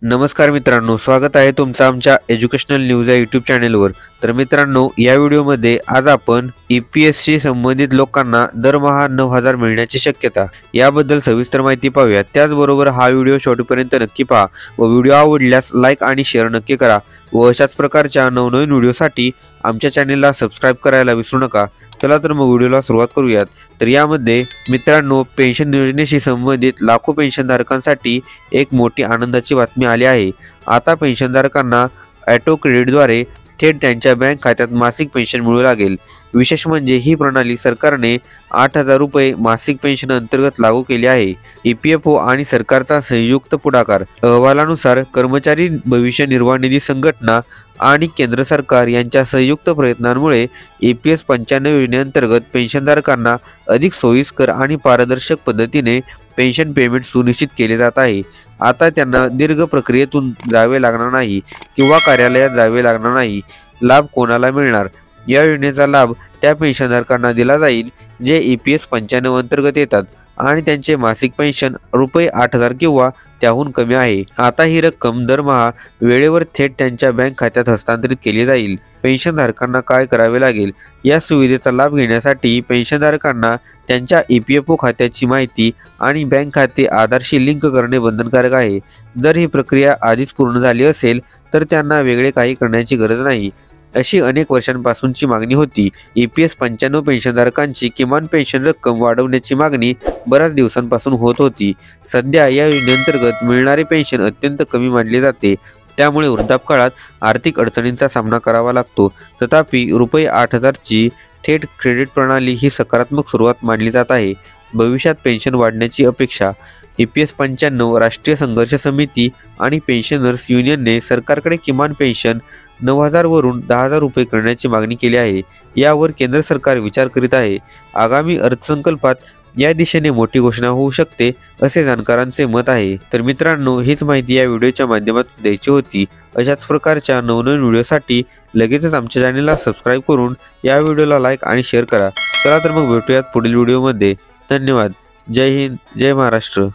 नमस्कार मित्रांनो, स्वागत आहे तुमचं आमच्या एज्युकेशनल न्यूज या यूट्यूब चॅनेलवर। तर मित्रांनो, या व्हिडिओमध्ये आज आपण EPSशी संबंधित लोकांना दरमहा 9,000 मिळण्याची शक्यता याबद्दल सविस्तर माहिती पाहूया। त्याचबरोबर हा व्हिडिओ शेवटपर्यंत नक्की पहा व व्हिडिओ आवडल्यास लाईक आणि शेअर नक्की करा व अशाच प्रकारच्या नवनवीन व्हिडिओसाठी आमच्या चॅनेलला सबस्क्राईब करायला विसरू नका। चला तर मग व्हिडिओला सुरुवात करूयात। तर यामध्ये मित्रांनो, पेन्शन योजनेशी संबंधित लाखो पेन्शनधारकांसाठी एक मोठी आनंदाची बातमी आली आहे। आता पेन्शनधारकांना ऑटो क्रेडिटद्वारे थेट त्यांच्या बँक खात्यात मासिक पेन्शन मिळू लागेल। विशेष म्हणजे ही प्रणाली सरकारने 8,000 रुपये मासिक पेन्शन अंतर्गत लागू केली आहे। EPFO आणि सरकारचा संयुक्त पुढाकार। अहवालानुसार कर्मचारी भविष्य निर्वाह निधी संघटना आणि केंद्र सरकार यांच्या संयुक्त प्रयत्नांमुळे EPS 95 योजनेअंतर्गत पेन्शनधारकांना अधिक सोयीस्कर आणि पारदर्शक पद्धतीने पेन्शन पेमेंट सुनिश्चित केले जात आहे। आता त्यांना दीर्घ प्रक्रियेतून जावे लागणार नाही किंवा कार्यालयात जावे लागणार नाही। लाभ कोणाला मिळणार? या योजनेचा लाभ त्या पेन्शनधारकांना दिला जाईल जे EPS 95 अंतर्गत येतात आणि त्यांचे मासिक पेन्शन रुपये 8,000 किंवा त्याहून कमी आहे। आता ही रक्कम दरमहा वेळेवर थेट त्यांच्या बँक खात्यात हस्तांतरित केली जाईल। पेन्शनधारकांना काय करावे लागेल? या सुविधेचा लाभ घेण्यासाठी पेन्शनधारकांना त्यांच्या EPFO खात्याची माहिती आणि बँक खाते आधारशी लिंक करणे बंधनकारक आहे। जर ही प्रक्रिया आधीच पूर्ण झाली असेल तर त्यांना वेगळे काही करण्याची गरज नाही, अशी अनेक वर्षांपासूनची मागणी होती। EPS 95 पेन्शनधारकांची किमान पेन्शन रक्कम वाढवण्याची मागणी बऱ्याच दिवसांपासून होत होती। सध्या या योजनेअंतर्गत मिळणारे पेन्शन अत्यंत कमी मानले जाते, त्यामुळे वृद्धापकाळात आर्थिक अडचणींचा सामना करावा लागतो। तथापि रुपये 8,000 ची थेट क्रेडिट प्रणाली ही सकारात्मक सुरुवात मानली जात आहे। भविष्यात पेन्शन वाढण्याची अपेक्षा। EPS 95 राष्ट्रीय संघर्ष समिती आणि पेन्शनर्स युनियनने सरकारकडे किमान पेन्शन 9,000 वरून 10,000 रुपये करण्याची मागणी केली आहे। यावर केंद्र सरकार विचार करीत आहे। आगामी अर्थसंकल्पात या दिशेने मोठी घोषणा होऊ शकते, असे जाणकारांचे मत आहे। तर मित्रांनो, हीच माहिती या व्हिडिओच्या माध्यमातून द्यायची होती। अशाच प्रकारच्या नवनवीन व्हिडिओसाठी लगेचच आमच्या चॅनेलला सबस्क्राईब करून या व्हिडिओला लाईक आणि शेअर करा। चला तर मग भेटूयात पुढील व्हिडिओमध्ये। धन्यवाद। जय हिंद, जय महाराष्ट्र।